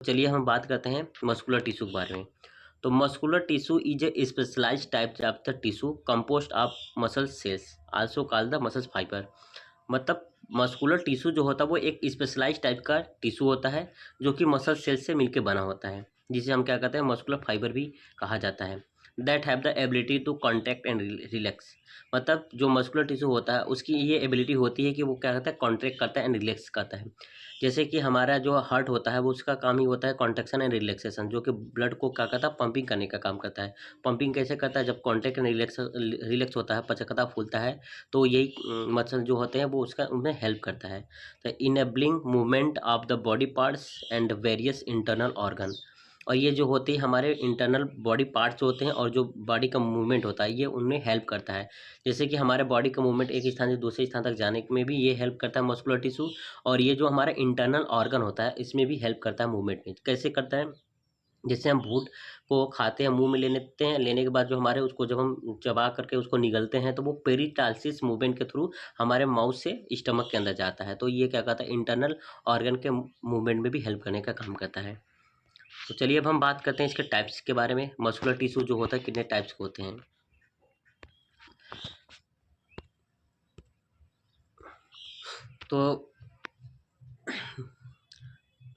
चलिए हम बात करते हैं मस्कुलर टिश्यू के बारे में। तो muscular tissue is a specialised type of the tissue composed of muscle cells also called the muscle fibre. मतलब मस्कुलर टिश्यू जो होता है वो एक स्पेशलाइज्ड टाइप का टिश्यू होता है जो कि मसल सेल से मिलकर बना होता है, जिसे हम क्या कहते हैं मस्कुलर फाइबर भी कहा जाता है। That have the ability to contract and relax. मतलब जो मस्कुलर टिश्यू होता है उसकी ये एबिलिटी होती है कि वो क्या करता है कॉन्ट्रैक्ट करता है एंड रिलैक्स करता है। जैसे कि हमारा जो हार्ट होता है वो उसका काम ही होता है कॉन्ट्रैक्शन एंड रिलैक्सेशन, जो कि ब्लड को क्या करता है पंपिंग करने का काम करता है। पंपिंग कैसे करता है? जब कॉन्ट्रैक्ट एंड रिलैक्स होता है, पचकता फूलता है, तो यही मसल जो होते हैं वो उसका उनमें हेल्प करता है। तो enabling movement of the body parts and various internal organ. और ये जो होती है हमारे इंटरनल बॉडी पार्ट्स जो होते हैं और जो बॉडी का मूवमेंट होता है ये उनमें हेल्प करता है। जैसे कि हमारे बॉडी का मूवमेंट एक स्थान से दूसरे स्थान तक जाने में भी ये हेल्प करता है मस्कुलर टिश्यू। और ये जो हमारा इंटरनल ऑर्गन होता है इसमें भी हेल्प करता है मूवमेंट में। कैसे करता है? जैसे हम फूड को खाते हैं, मुंह में ले लेते हैं, लेने के बाद जो हमारे उसको जब हम चबा करके उसको निगलते हैं तो वो पेरिटालसिस मूवमेंट के थ्रू हमारे माउथ से स्टमक के अंदर जाता है। तो ये क्या कहता है इंटरनल ऑर्गन के मूवमेंट में भी हेल्प करने का काम करता है। तो चलिए अब हम बात करते हैं इसके टाइप्स के बारे में। मस्कुलर टिश्यू जो होता है कितने टाइप्स के होते हैं। तो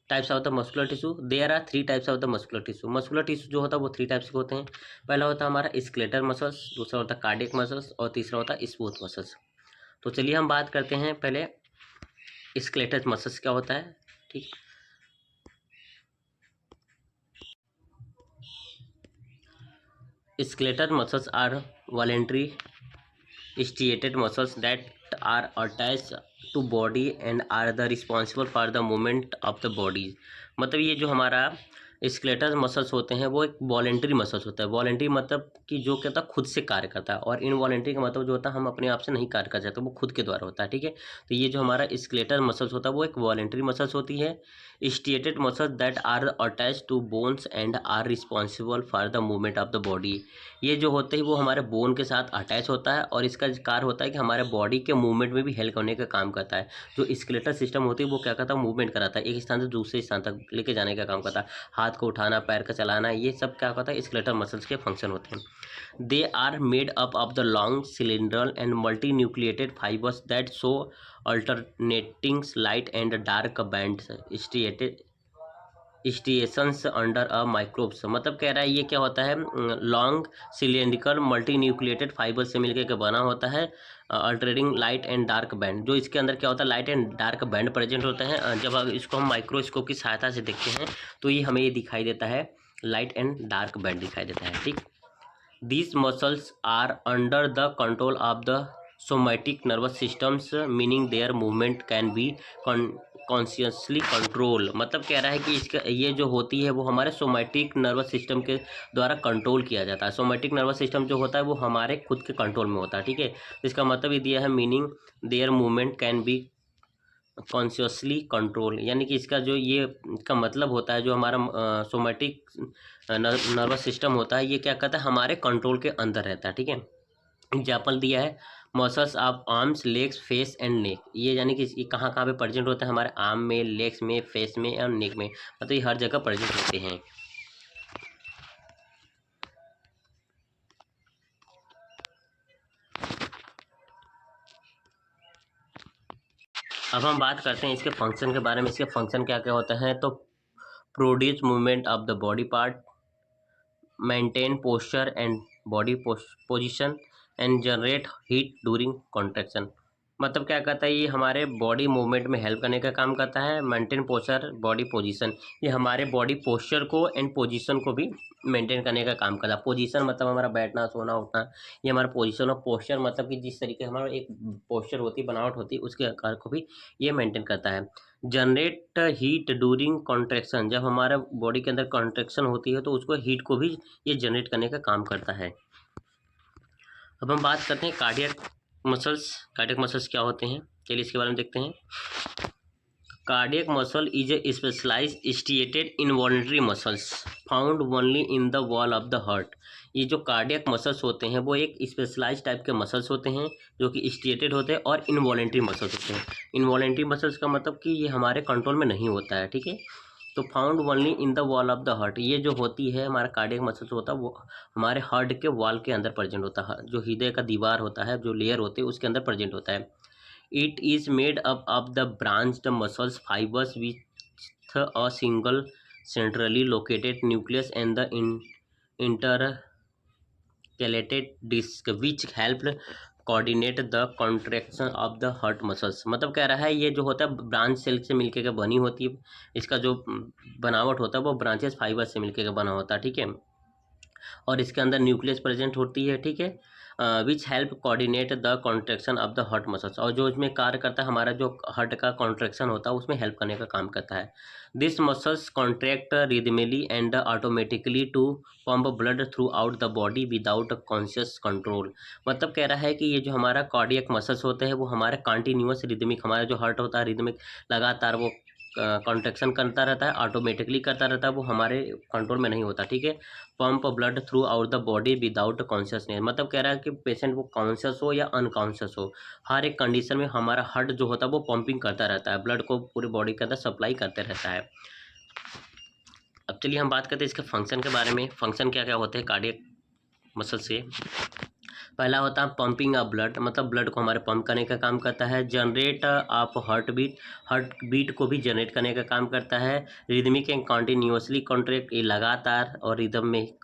types of the muscular tissue, there are 3 types of the muscular tissue. Muscular tissue जो होता है वो 3 टाइप्स के होते हैं। पहला होता है हमारा स्केलेटल मसल्स, दूसरा होता है कार्डियक मसल्स और तीसरा होता है स्मूथ मसल्स। तो चलिए हम बात करते हैं पहले स्केलेटल मसल्स क्या होता है। ठीक, skeletal muscles are voluntary striated muscles that are attached to body and are the responsible for the movement of the body। मतलब ये जो हमारा स्केलेटल मसल्स होते हैं वो एक वॉलेंट्री मसल्स होता है। वॉलेंट्री मतलब कि जो कहता है खुद से कार्य करता है, और इनवॉलेंट्री का मतलब जो होता है हम अपने आप से नहीं कार्य कर सकते, वो खुद के द्वारा होता है। ठीक है, तो ये जो हमारा स्केलेटल मसल्स होता है वो एक वॉलेंट्री मसल्स होती है। Striated muscles that are attach to bones and are responsible for the movement of the body. ये जो होते हैं वो हमारे बोन के साथ अटैच होता है और इसका कार्य होता है कि हमारे बॉडी के मूवमेंट में भी हेल्प करने का काम करता है। जो स्केलेटल सिस्टम होती है वो क्या करता है मूवमेंट कराता है, एक स्थान से दूसरे स्थान तक लेके जाने का काम करता है। हाथ को उठाना, पैर का चलाना, ये सब क्या करता है स्केलेटल मसल्स के फंक्शन होते हैं। They are made up of the long cylindrical and multi nucleated fibres that show alternating light and dark bands striated stations under a microbes. मतलब कह रहा है ये क्या होता है long cylindrical multi nucleated fibre से मिलकर के बना होता है altering light and dark band. जो इसके अंदर क्या होता है light and dark band present होते हैं। जब इसको हम माइक्रोस्कोप की सहायता से देखते हैं तो ये हमें ये दिखाई देता है लाइट एंड डार्क बैंड दिखाई देता है। ठीक, these muscles are under the control of the somatic nervous systems, meaning their movement can be consciously control. मतलब कह रहा है कि इसका ये जो होती है वो हमारे सोमैटिक नर्वस सिस्टम के द्वारा कंट्रोल किया जाता है। सोमैटिक नर्वस सिस्टम जो होता है वो हमारे खुद के कंट्रोल में होता है। ठीक है, इसका मतलब ये दिया है meaning there movement can be consciously control, यानी कि इसका जो ये इसका मतलब होता है जो हमारा सोमैटिक नर्वस सिस्टम होता है ये क्या कहता है हमारे कंट्रोल के अंदर रहता है। ठीक है, एग्जाम्पल दिया है muscles of arms, legs, face and neck. ये यानी कि ये कहाँ कहाँ पे प्रेजेंट होते हैं हमारे आर्म में, लेग्स में, फेस में और नेक में, मतलब ये हर जगह प्रेजेंट होते हैं। अब हम बात करते हैं इसके फंक्शन के बारे में। इसके फंक्शन क्या क्या होते हैं। तो produce movement of the body part, maintain posture and body position and generate heat during contraction. मतलब क्या करता है ये हमारे बॉडी मूवमेंट में हेल्प करने का काम करता है। मेंटेन पोस्चर, बॉडी पोजीशन, ये हमारे बॉडी पोस्चर को एंड पोजीशन को भी मेंटेन करने का काम करता है। पोजीशन मतलब हमारा बैठना, सोना, उठना, ये हमारा पोजीशन। और पोस्चर मतलब कि जिस तरीके हमारा एक पोस्चर होती है, बनावट होती है, उसके आकार को भी ये मेंटेन करता है। जनरेट हीट ड्यूरिंग कॉन्ट्रैक्शन, जब हमारा बॉडी के अंदर कॉन्ट्रैक्शन होती है तो उसको हीट को भी ये जनरेट करने का काम करता है। अब हम बात करते हैं कार्डियक मसल्स। कार्डियक मसल्स क्या होते हैं, चलिए इसके बारे में देखते हैं। Cardiac muscle is a specialised striated involuntary muscles found only in the wall of the heart. ये जो कार्डियक मसल्स होते हैं वो एक स्पेशलाइज टाइप के मसल्स होते हैं जो कि स्ट्रिएटेड होते हैं और इनवॉल्यूंटरी मसल्स होते हैं। इनवॉल्यूंटरी मसल्स का मतलब कि ये हमारे कंट्रोल में नहीं होता है। ठीक है, तो found only in the wall of the heart, ये जो होती है हमारा कार्डियक मसल जो होता है वो हमारे हार्ट के वॉल के अंदर प्रेजेंट होता है, जो हृदय का दीवार होता है, जो लेयर होते हैं उसके अंदर प्रेजेंट होता है। It is made up of the branched muscles fibres with a single centrally located nucleus and the intercalated disc which help coordinate the contraction of the heart muscles. मतलब कह रहा है ये जो होता है ब्रांच सेल से मिलके के बनी होती है, इसका जो बनावट होता है वो ब्रांचेस फाइबर से मिलके के बना होता है, ठीक है। और इसके अंदर न्यूक्लियस प्रेजेंट होती है, ठीक है, which help coordinate the contraction of the heart muscles, और जो इसमें कार्य करता है हमारा जो हार्ट का कॉन्ट्रैक्शन होता है उसमें हेल्प करने का काम करता है। This muscles contract rhythmically and automatically to pump blood throughout the body without conscious control. मतलब कह रहा है कि ये जो हमारा कार्डियक मसल्स होते हैं वो हमारे कंटिन्यूअस रिदमिक, हमारा जो हार्ट होता है रिदमिक लगातार वो कॉन्ट्रैक्शन करता रहता है, ऑटोमेटिकली करता रहता है, वो हमारे कंट्रोल में नहीं होता, ठीक है। Pump blood throughout the body without consciousness, मतलब कह रहा है कि पेशेंट वो कॉन्शियस हो या अनकॉन्शियस हो, हर एक कंडीशन में हमारा हार्ट जो होता है वो पंपिंग करता रहता है, ब्लड को पूरी बॉडी के अंदर सप्लाई करते रहता है। अब चलिए हम बात करते हैं इसके फंक्शन के बारे में। फंक्शन क्या क्या होते हैं कार्डियक मसल से। पहला होता है पंपिंग ऑफ ब्लड, मतलब ब्लड को हमारे पंप करने का काम करता है। Generate of heart beat, heart beat को भी जनरेट करने का काम करता है। रिदमिक एंड कॉन्टिन्यूसली कॉन्ट्रैक्ट, ये लगातार और रिदम में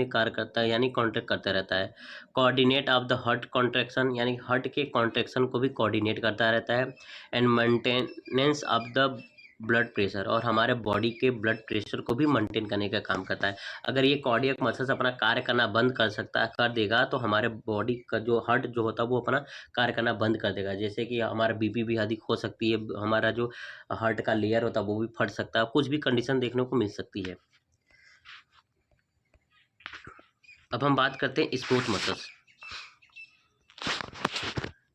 कार्य करता है, यानी कॉन्ट्रैक्ट करता रहता है। Coordinate of the heart contraction, यानी हार्ट के कॉन्ट्रैक्शन को भी कोऑर्डिनेट करता रहता है। And maintenance of the blood pressure, और हमारे बॉडी के ब्लड प्रेशर को भी मेंटेन करने का काम करता है। अगर ये कार्डियक मसल्स अपना कार्य करना बंद कर देगा तो हमारे बॉडी का जो हार्ट जो होता है वो अपना कार्य करना बंद कर देगा। जैसे कि हमारा बीपी भी अधिक हो सकती है, हमारा जो हार्ट का लेयर होता है वो भी फट सकता है, कुछ भी कंडीशन देखने को मिल सकती है। अब हम बात करते हैं smooth muscles.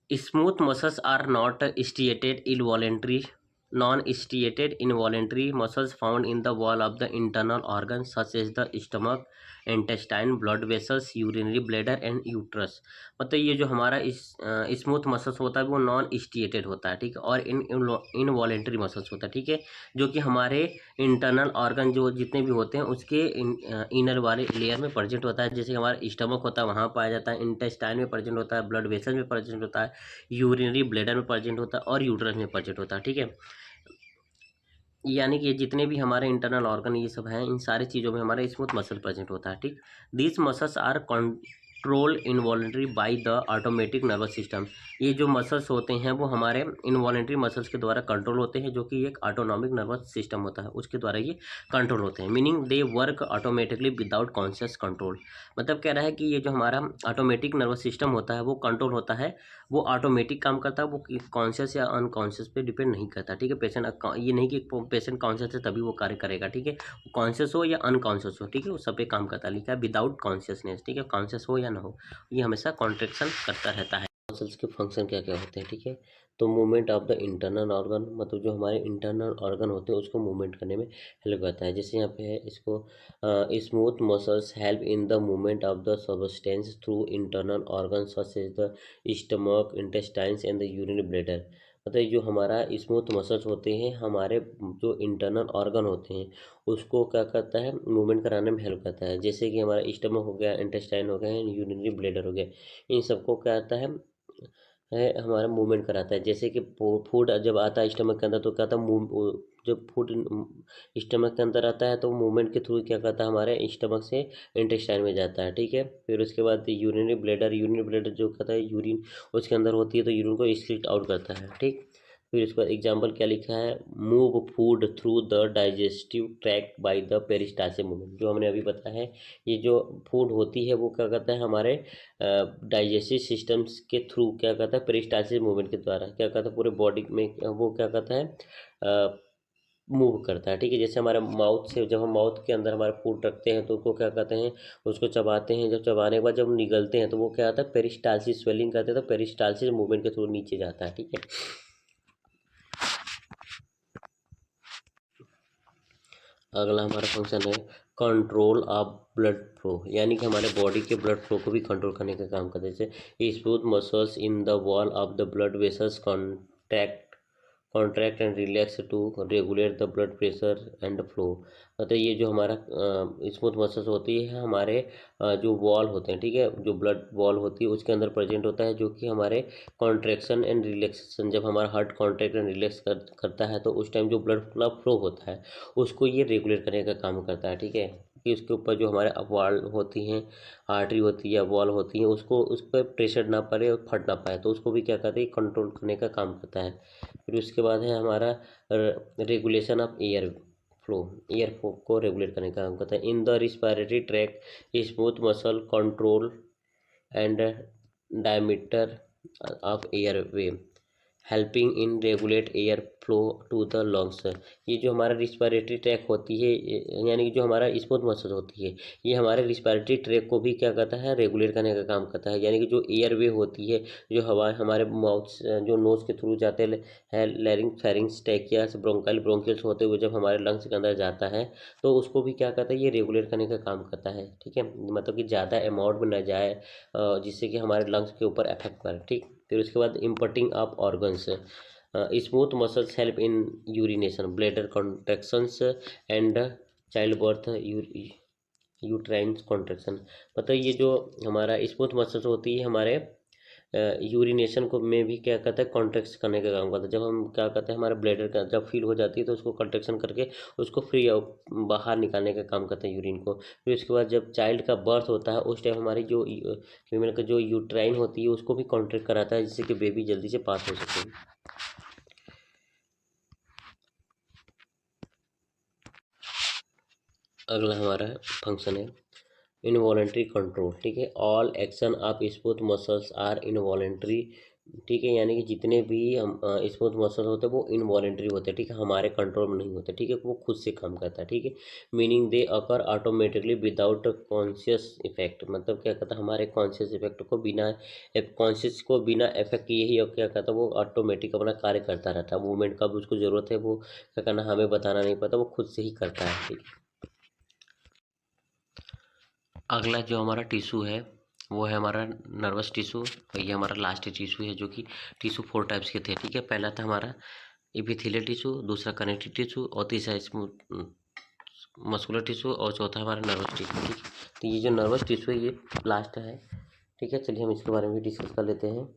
Smooth muscles are not striated involuntary non-striated involuntary muscles found in the wall of the internal organs such as the stomach, intestine, blood vessels, urinary bladder and uterus। मतलब ये जो हमारा इस स्मूथ मसल्स होता है वो non स्टिएटेड होता है, ठीक है, और इनवॉलेंट्री मसल्स होता है, ठीक है, जो कि हमारे इंटरनल ऑर्गन जो जितने भी होते हैं उसके इनर वाले लेयर में प्रेजेंट होता है। जैसे हमारा स्टमक होता है वहाँ पाया जाता है, इंटेस्टाइन में प्रेजेंट होता है, ब्लड वेसल में प्रेजेंट होता है, यूरिनरी ब्लैडर में प्रेजेंट होता है और यूट्रस में प्रेजेंट होता है, ठीक है। यानी कि जितने भी हमारे इंटरनल ऑर्गन ये सब हैं इन सारी चीज़ों में हमारा स्मूथ मसल प्रेजेंट होता है, ठीक। This muscles are control involuntary by the automatic nervous system. ये जो मसल्स होते हैं वो हमारे इनवॉलेंट्री मसल्स के द्वारा कंट्रोल होते हैं, जो कि एक ऑटोनॉमिक नर्वस सिस्टम होता है उसके द्वारा ये कंट्रोल होते हैं। Meaning they work automatically without conscious control. मतलब कह रहा है कि ये जो हमारा ऑटोमेटिक नर्वस सिस्टम होता है वो कंट्रोल होता है, वो ऑटोमेटिक काम करता है, वो कॉन्शियस या अनकॉन्शियस पे डिपेंड नहीं करता, ठीक है। पेशेंट ये नहीं कि पेशेंट कॉन्शियस है तभी वो कार्य करेगा, ठीक है, कॉन्शियस हो या अनकॉन्शियस हो, ठीक है, वो सब पे काम करता है। लिखा है विदाउट कॉन्शियसनेस, ठीक है, कॉन्शियस हो या ना हो ये हमेशा कॉन्ट्रैक्शन करता रहता है। मसल्स के फंक्शन क्या क्या होते हैं, ठीक है। तो movement of the internal organ, मतलब जो हमारे इंटरनल ऑर्गन होते हैं उसको मूवमेंट करने में हेल्प करता है। जैसे यहाँ पे है इसको smooth muscles help in the movement of the substance through internal organ such as the stomach, intestines and the urinary bladder. मतलब जो हमारा स्मूथ मसल्स होते हैं हमारे जो इंटरनल ऑर्गन होते हैं उसको क्या करता है मूवमेंट कराने में हेल्प करता है। जैसे कि हमारा स्टमक हो गया, इंटेस्टाइन हो गया, यूरिनरी ब्लैडर हो गया, इन सबको क्या करता है हमारा मूवमेंट कराता है। जैसे कि फूड जब आता है स्टमक के अंदर तो क्या था जब फूड स्टमक के अंदर आता है तो मूवमेंट के थ्रू क्या करता है हमारे स्टमक से इंटेस्टाइन में जाता है, ठीक है। फिर उसके बाद यूरिनरी ब्लैडर जो कहता है यूरिन उसके अंदर होती है तो यूरिन को स्प्लिट आउट करता है, ठीक। फिर इसका एग्जाम्पल क्या लिखा है, move food through the digestive tract by the peristalsis movement. जो हमने अभी बताया है ये जो फूड होती है वो क्या करता है हमारे डाइजेस्टिव सिस्टम्स के थ्रू क्या करता है पेरिस्टालसिस मूवमेंट के द्वारा क्या करता है पूरे बॉडी में वो क्या करता है मूव करता है, ठीक है। जैसे हमारे माउथ से जब हम माउथ के अंदर हमारे फूड रखते हैं तो उसको क्या करते हैं उसको चबाते हैं, जब चबाने के बाद जब निगलते हैं तो वो क्या आता है पेरिस्टालसिस स्वेलिंग करते हैं तो पेरिस्टालसिस मूवमेंट के थ्रू नीचे जाता है, ठीक है। अगला हमारा फंक्शन है कंट्रोल ऑफ ब्लड फ्लो, यानी कि हमारे बॉडी के ब्लड फ्लो को भी कंट्रोल करने का काम करते हैं। जैसे smooth muscles in the wall of the blood vessels contract contract and relax to regulate the blood pressure and flow. मतलब ये जो हमारा स्मूथ मसल्स होती है हमारे जो वॉल होते हैं, ठीक है, जो ब्लड वॉल होती है उसके अंदर प्रेजेंट होता है, जो कि हमारे कॉन्ट्रैक्शन एंड रिलैक्सेशन, जब हमारा हार्ट कॉन्ट्रैक्ट एंड रिलैक्स करता है तो उस टाइम जो ब्लड फ्लो होता है उसको ये रेगुलेट करने का काम करता है, ठीक है। कि उसके ऊपर जो हमारे वॉल होती हैं, आर्टरी होती है या वॉल होती है, उसको उस पर प्रेशर ना पड़े और फट ना पाए, तो उसको भी क्या कहते हैं, कंट्रोल करने का काम करता है। फिर उसके बाद है हमारा regulation of air flow, air flow को रेगुलेट करने का काम करता है। In the respiratory tract smooth muscle control and diameter of airway helping in regulate air flow to the lungs. ये जो हमारा रिस्पायरेटरी ट्रैक होती है, यानी कि जो हमारा स्मूथ मसल होती है, ये हमारे रिस्पायरेटरी ट्रैक को भी क्या करता है, रेगुलेट करने का काम करता है। यानी कि जो एयर वे होती है, जो हवा हमारे माउथ जो नोज के थ्रू जाते हैं, लैरिंग्स फेरिंग्स ट्रैकियास ब्रोंकियल्स होते हुए जब हमारे लंग्स के अंदर जाता है तो उसको भी क्या करता है, ये रेगुलेट करने का काम करता है, ठीक है। मतलब कि ज़्यादा अमाउंट में न जाए जिससे कि हमारे लंग्स के ऊपर इफेक्ट पड़े, ठीक। फिर उसके बाद emptying of organs, smooth muscles help in urination, bladder contractions and childbirth, uterine contraction. मतलब ये जो हमारा स्मूथ मसल्स होती है हमारे यूरिनेशन को में भी क्या करता है, कॉन्ट्रैक्ट करने का काम करता है। जब हम क्या करते हैं, हमारे ब्लैडर का जब फील हो जाती है तो उसको कॉन्ट्रैक्शन करके उसको फ्री बाहर निकालने का काम करते हैं यूरिन को। फिर उसके बाद जब चाइल्ड का बर्थ होता है उस टाइम हमारी जो फीमेल का जो यूट्राइन होती है उसको भी कॉन्ट्रैक्ट कराता है, जिससे कि बेबी जल्दी से पास हो सके। अगला हमारा फंक्शन है इनवॉलेंट्री कंट्रोल, ठीक है। All action of smooth muscles are involuntary, ठीक है। यानी कि जितने भी हम स्मूथ मसल होते हैं वो इनवॉलेंट्री होते हैं, ठीक है, हमारे कंट्रोल में नहीं होते, ठीक है, वो खुद से काम करता है, ठीक है। मीनिंग दे अकर ऑटोमेटिकली विदाउट कॉन्शियस इफेक्ट। मतलब क्या कहता है, हमारे कॉन्शियस इफेक्ट को बिना कॉन्शियस को बिना इफेक्ट यही और क्या कहता है, वो ऑटोमेटिक अपना कार्य करता रहता है। मूवमेंट कब उसको ज़रूरत है वो क्या करना हमें बताना नहीं पड़ता, वो खुद से ही करता है, ठीक है। अगला जो हमारा टिश्यू है वो है हमारा नर्वस टिश्यू। और ये हमारा लास्ट टिश्यू है, जो कि टिश्यू 4 टाइप्स के थे, ठीक है। पहला था हमारा एपिथेलियल टिश्यू, दूसरा कनेक्टिव टिश्यू और तीसरा स्मूथ मस्कुलर टिश्यू और चौथा हमारा नर्वस टिश्यू, ठीक है। तो ये जो नर्वस टिश्यू है ये लास्ट है, ठीक है। चलिए हम इसके बारे में भी डिस्कस कर लेते हैं।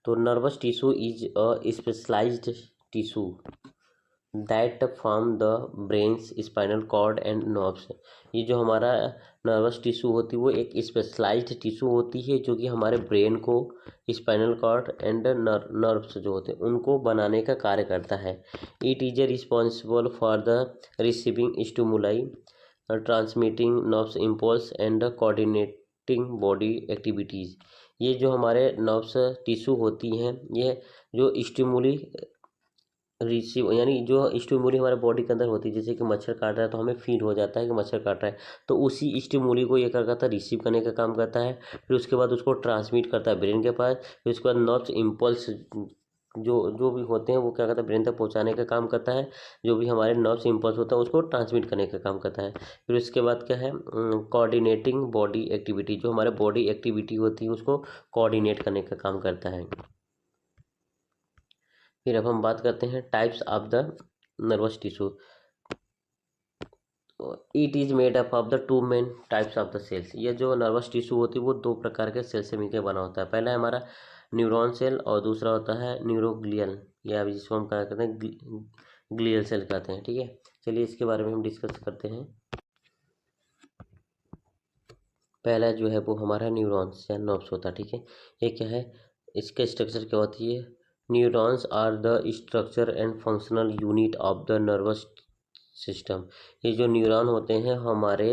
तो nervous tissue is a specialised tissue that form the brains spinal cord and nerves. ये जो हमारा नर्वस टिश्यू होती है वो एक स्पेशलाइज्ड टिश्यू होती है, जो कि हमारे ब्रेन को, स्पाइनल कॉर्ड एंड नर्व्स जो होते हैं उनको बनाने का कार्य करता है। It is responsible for the receiving stimuli, transmitting nerves impulse and coordinating body activities. ये जो हमारे नर्व्स टिश्यू होती हैं, ये जो स्टिमुली रिसीव, यानी जो स्टिमुली हमारे बॉडी के अंदर होती है, जैसे कि मच्छर काट रहा है तो हमें फील हो जाता है कि मच्छर काट रहा है, तो उसी स्टिमुली को ये क्या करता है, रिसीव करने का काम करता है। फिर उसके बाद उसको ट्रांसमिट करता है ब्रेन के पास। फिर उसके बाद नर्व्स इम्पल्स जो जो भी होते हैं वो क्या करता है, ब्रेन तक पहुंचाने का काम करता है। जो भी हमारे नर्व्स इम्पल्स होता है उसको ट्रांसमिट करने का काम करता है। फिर उसके बाद क्या है, कोऑर्डिनेटिंग बॉडी एक्टिविटी, जो हमारे बॉडी एक्टिविटी होती है उसको कोऑर्डिनेट करने का काम करता है। फिर अब हम बात करते हैं types of the nervous tissue. It is made up of the two main types of the cells. ये जो नर्वस टिश्यू होती है वो दो प्रकार के सेल से मिलकर बना होता है। पहला है हमारा न्यूरॉन सेल और दूसरा होता है न्यूरोग्लियल, या जिसको हम क्या कहते हैं, ग्लियल सेल कहते हैं, ठीक है। चलिए इसके बारे में हम डिस्कस करते हैं। पहला जो है वो हमारा न्यूरॉन्स या नर्व्स होता है, ठीक है। ये क्या है, इसका स्ट्रक्चर क्या होती है, neurons are the structure and functional unit of the nervous system. ये जो न्यूरॉन होते हैं हमारे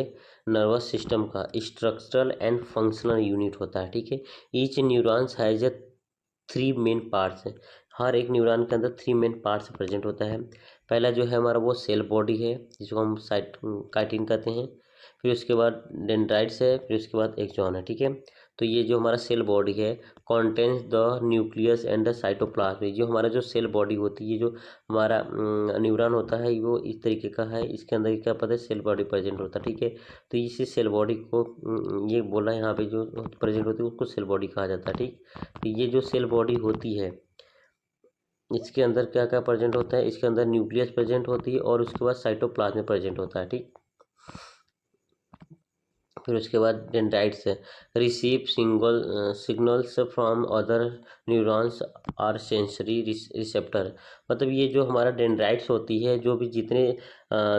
नर्वस सिस्टम का स्ट्रक्चरल एंड फंक्शनल यूनिट होता है, ठीक है। Each neurons has a 3 main parts है। हर एक न्यूरॉन के अंदर 3 मेन पार्ट्स प्रेजेंट होता है। पहला जो है हमारा वो सेल बॉडी है, जिसको हम काइटिन कहते हैं। फिर उसके बाद डेंड्राइट्स है, फिर उसके बाद एक्सॉन है, ठीक है। तो ये जो हमारा सेल बॉडी है contains the nucleus and the cytoplasm. जो हमारा जो सेल बॉडी होती है, जो हमारा न्यूरॉन होता है वो इस तरीके का है, इसके अंदर क्या पता है, सेल बॉडी प्रेजेंट होता है, ठीक है। तो इसी सेल बॉडी को ये बोला है यहाँ पे जो प्रेजेंट होती है उसको सेल बॉडी कहा जाता है, ठीक। तो ये जो सेल बॉडी होती है इसके अंदर क्या क्या प्रेजेंट होता है, इसके अंदर न्यूक्लियस प्रेजेंट होती है और उसके बाद साइटोप्लाज्म प्रेजेंट होता है। ठीक, फिर उसके बाद डेंड्राइट्स है, receive signals from other neurons are sensory receptor. मतलब ये जो हमारा डेंड्राइट्स होती है, जो भी जितने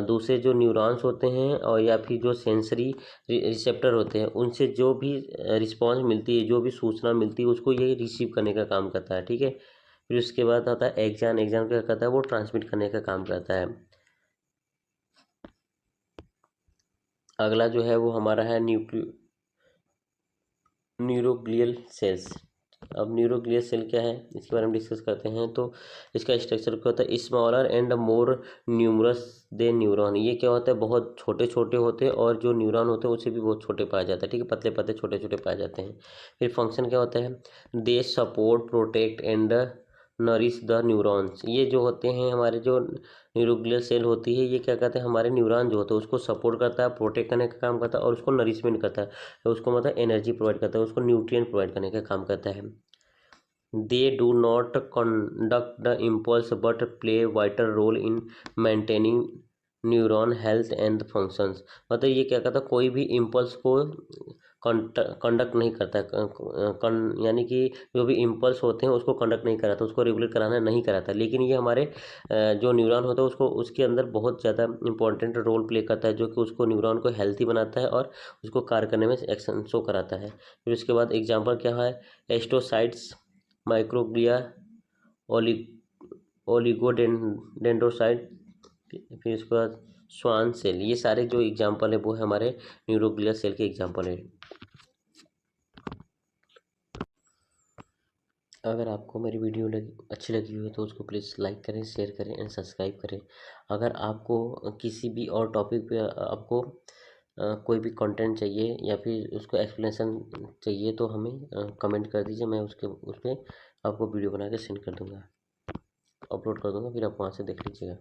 दूसरे जो न्यूरॉन्स होते हैं और या फिर जो सेंसरी रिसेप्टर होते हैं, उनसे जो भी रिस्पॉन्स मिलती है, जो भी सूचना मिलती है, उसको ये रिसीव करने का काम करता है। ठीक है, फिर उसके बाद आता है एक्जान। एक्जान क्या करता है, वो ट्रांसमिट करने का काम करता है। अगला जो है वो हमारा है न्यूरोग्लियल सेल्स। अब न्यूरोग्लियल सेल क्या है, इसके बारे में डिस्कस करते हैं। तो इसका स्ट्रक्चर क्या होता है, smaller and more numerous they neuron. ये क्या होता है, बहुत छोटे छोटे होते हैं और जो न्यूरॉन होते हैं उससे भी बहुत छोटे पाए जाते हैं। ठीक है, पतले पतले छोटे छोटे पाए जाते हैं। फिर फंक्शन क्या होता है, they support protect and nourish the neurons. ये जो होते हैं हमारे जो न्यूरोग्लियल सेल होती है, ये क्या कहते हैं, हमारे न्यूरॉन जो होते हैं उसको सपोर्ट करता है, प्रोटेक्ट करने का काम करता है और उसको नरिशमेंट करता है, तो उसको मतलब एनर्जी प्रोवाइड करता है, उसको न्यूट्रिएंट प्रोवाइड करने का काम करता है। They do not conduct the impulse but play vital role in maintaining neuron health and functions. मतलब ये क्या करता है, कोई भी इम्पल्स को कंडक्ट नहीं करता है, यानी कि जो भी इम्पल्स होते हैं उसको कंडक्ट नहीं कराता, उसको रेगुलेट कराना नहीं कराता, लेकिन ये हमारे जो न्यूरॉन होता है उसको उसके अंदर बहुत ज़्यादा इंपॉर्टेंट रोल प्ले करता है, जो कि उसको न्यूरॉन को हेल्थी बनाता है और उसको कार्य करने में एक्शन शो कराता है। फिर उसके बाद एग्जाम्पल क्या है, एस्ट्रोसाइट्स, माइक्रोग्लिया, ओली ओलिगोडेंड्रोसाइट, फिर उसके बाद स्वान सेल। ये सारे जो एग्जाम्पल है वो है हमारे न्यूरोग्लियर सेल के एग्जाम्पल है। अगर आपको मेरी वीडियो अच्छी लगी हुई है तो उसको प्लीज़ लाइक करें, शेयर करें एंड सब्सक्राइब करें। अगर आपको किसी भी और टॉपिक पे आपको कोई भी कंटेंट चाहिए या फिर उसको एक्सप्लेनेशन चाहिए तो हमें कमेंट कर दीजिए, मैं उसके उस पर आपको वीडियो बना के सेंड कर दूँगा, अपलोड कर दूँगा, फिर आप वहाँ से देख लीजिएगा।